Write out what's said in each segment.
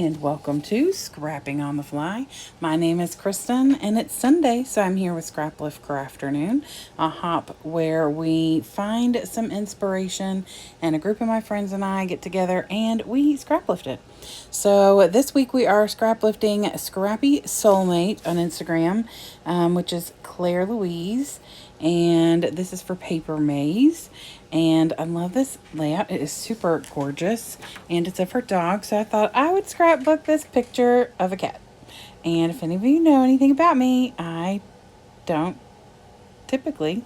and welcome to Scrapping on the Fly. My name is Kristen, and it's Sunday, so I'm here with Scraplift Crafternoon, a hop where we find some inspiration, and a group of my friends and I get together and we scraplift it. So this week we are scraplifting ScrappySoulmate on Instagram, which is Claire Louise, and this is for Paper Maze. And I love this layout. It is super gorgeous, and it's of her dog, so I thought I would scrapbook this picture of a cat. And if any of you know anything about me, I don't typically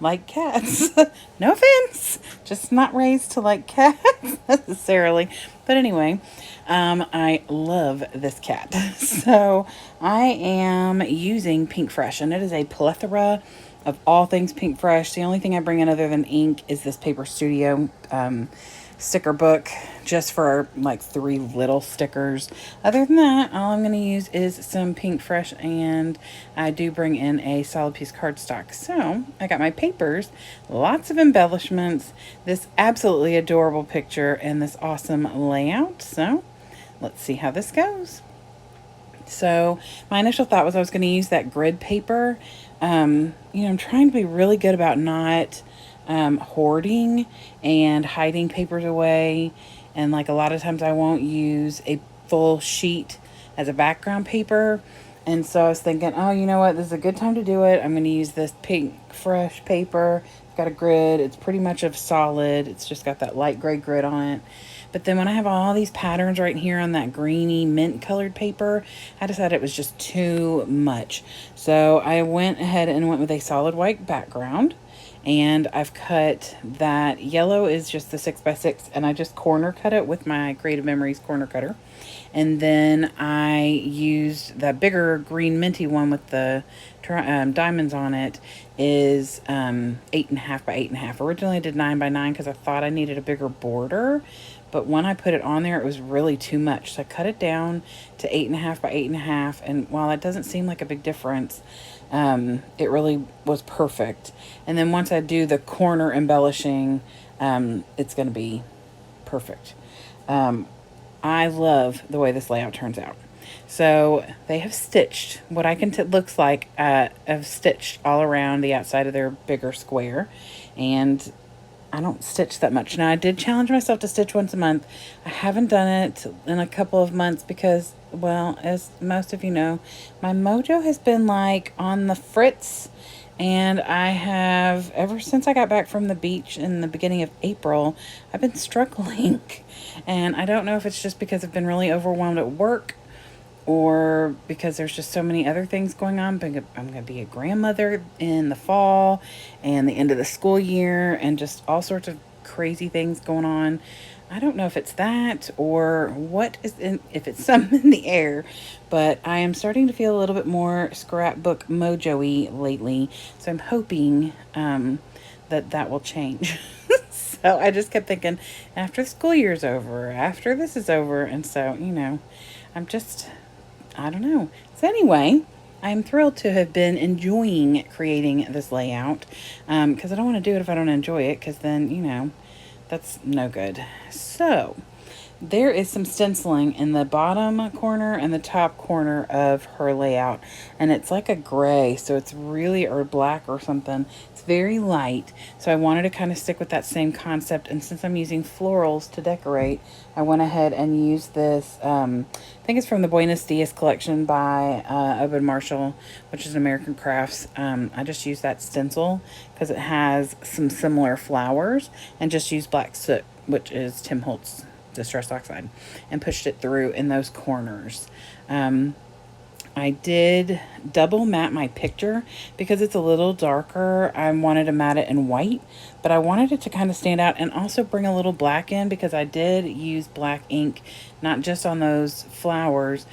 like cats. No offense, just not raised to like cats necessarily. But anyway, I love this cat. So I am using Pink Fresh, and it is a plethora of all things Pink Fresh. The only thing I bring in other than ink is this Paper Studio sticker book, just for like 3 little stickers. Other than that, all I'm going to use is some Pink Fresh, and I do bring in a solid piece cardstock. So I got my papers, lots of embellishments, this absolutely adorable picture, and this awesome layout. So let's see how this goes. So my initial thought was I was going to use that grid paper. I'm trying to be really good about not hoarding and hiding papers away. And like a lot of times I won't use a full sheet as a background paper. And so I was thinking, oh, you know what? This is a good time to do it. I'm going to use this Pink Fresh paper. It's got a grid. It's pretty much of solid. It's just got that light gray grid on it. But then when I have all these patterns right here on that greeny mint colored paper, I decided it was just too much. So I went ahead and went with a solid white background. And I've cut that yellow is just the 6x6, and I just corner cut it with my Creative Memories corner cutter. And then I used that bigger green minty one with the diamonds on it is 8.5 by 8.5. Originally I did 9 by 9 because I thought I needed a bigger border, but when I put it on there, it was really too much. So I cut it down to 8.5 by 8.5, and while it doesn't seem like a big difference, it really was perfect. And then once I do the corner embellishing, it's going to be perfect. I love the way this layout turns out. So they have stitched what I can looks like have stitched all around the outside of their bigger square, and I don't stitch that much. Now I did challenge myself to stitch once a month. I haven't done it in a couple of months because, well, as most of you know, my mojo has been like on the fritz. And I have, ever since I got back from the beach in the beginning of April, I've been struggling. And I don't know if it's just because I've been really overwhelmed at work or because there's just so many other things going on. But I'm going to be a grandmother in the fall and the end of the school year and just all sorts of crazy things going on. I don't know if it's that or what is if it's something in the air, but I am starting to feel a little bit more scrapbook mojo-y lately. So I'm hoping that will change. So I just kept thinking, after the school year's over, after this is over, and so, I don't know. So anyway, I'm thrilled to have been enjoying creating this layout, because I don't want to do it if I don't enjoy it, because then, that's no good. So there is some stenciling in the bottom corner and the top corner of her layout, and it's like a gray, so it's really, or black or something. It's very light, so I wanted to kind of stick with that same concept. And since I'm using florals to decorate, I went ahead and used this, I think it's from the Buenos Dias collection by Owen Marshall, which is American Crafts. I just used that stencil because it has some similar flowers, and just used black soot, which is Tim Holtz Distress Oxide, and pushed it through in those corners. I did double matte my picture because it's a little darker. I wanted to matte it in white, but I wanted it to kind of stand out and also bring a little black in, because I did use black ink, not just on those flowers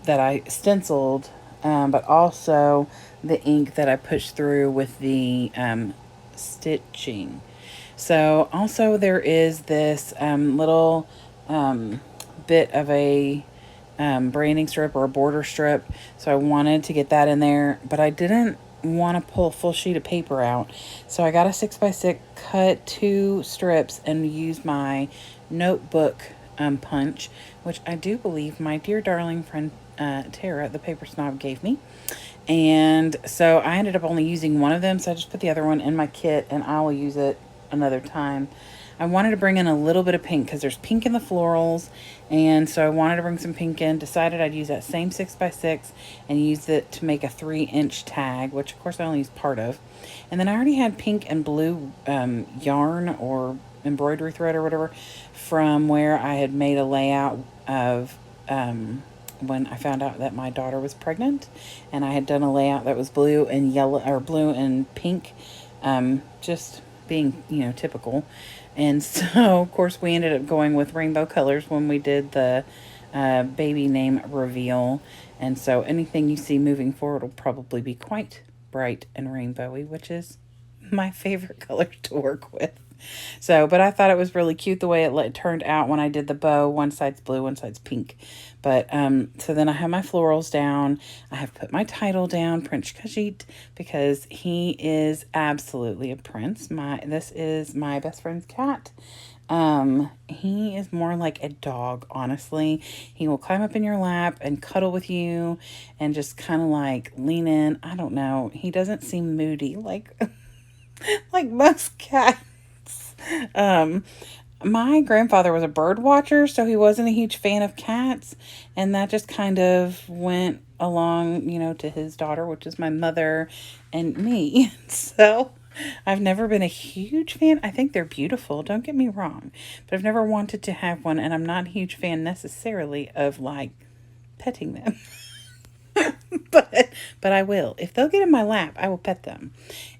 that I stenciled, but also the ink that I pushed through with the stitching. So also there is this little bit of a branding strip or a border strip, so I wanted to get that in there, but I didn't want to pull a full sheet of paper out, so I got a 6x6, cut 2 strips, and used my notebook punch, which I do believe my dear darling friend Tara, the paper snob, gave me. And so I ended up only using one of them, so I just put the other one in my kit, and I will use it another time. I wanted to bring in a little bit of pink because there's pink in the florals, and so I wanted to bring some pink in. Decided I'd use that same 6x6 and use it to make a 3-inch tag, which of course I only used part of. And then I already had pink and blue yarn or embroidery thread or whatever from where I had made a layout of when I found out that my daughter was pregnant, and I had done a layout that was blue and yellow, or blue and pink, just being, typical. And so of course we ended up going with rainbow colors when we did the baby name reveal. And so anything you see moving forward will probably be quite bright and rainbowy, which is my favorite color to work with. So, but I thought it was really cute the way it turned out when I did the bow. One side's blue, one side's pink. But, so then I have my florals down. I have put my title down, Prince Khajiit, because he is absolutely a prince. This is my best friend's cat. He is more like a dog, honestly. He will climb up in your lap and cuddle with you and just kind of like lean in. I don't know. He doesn't seem moody like, like most cats. My grandfather was a bird watcher, so he wasn't a huge fan of cats, and that just kind of went along, to his daughter, which is my mother and me. So I've never been a huge fan. I think they're beautiful, don't get me wrong, but I've never wanted to have one, and I'm not a huge fan necessarily of like petting them. but I will. If they'll get in my lap, I will pet them.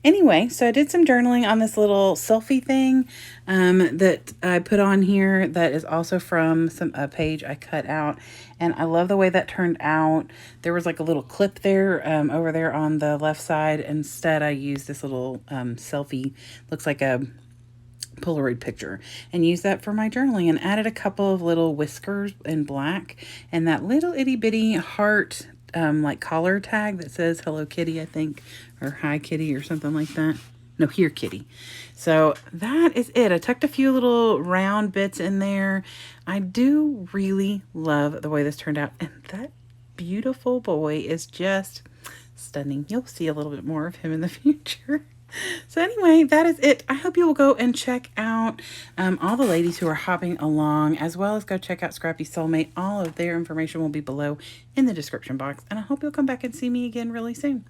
Anyway, so I did some journaling on this little selfie thing that I put on here that is also from a page I cut out. And I love the way that turned out. There was like a little clip there over there on the left side. Instead, I used this little selfie. Looks like a Polaroid picture, and use that for my journaling, and added a couple of little whiskers in black and that little itty bitty heart like collar tag that says Hello Kitty, I think, or Hi Kitty or something like that. No, Here Kitty. So that is it. I tucked a few little round bits in there. I do really love the way this turned out, and that beautiful boy is just stunning. You'll see a little bit more of him in the future. So anyway, that is it. I hope you will go and check out all the ladies who are hopping along, as well as go check out Scrappy Soulmate. All of their information will be below in the description box, and I hope you'll come back and see me again really soon.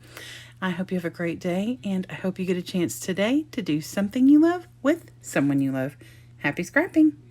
I hope you have a great day, and I hope you get a chance today to do something you love with someone you love. Happy scrapping!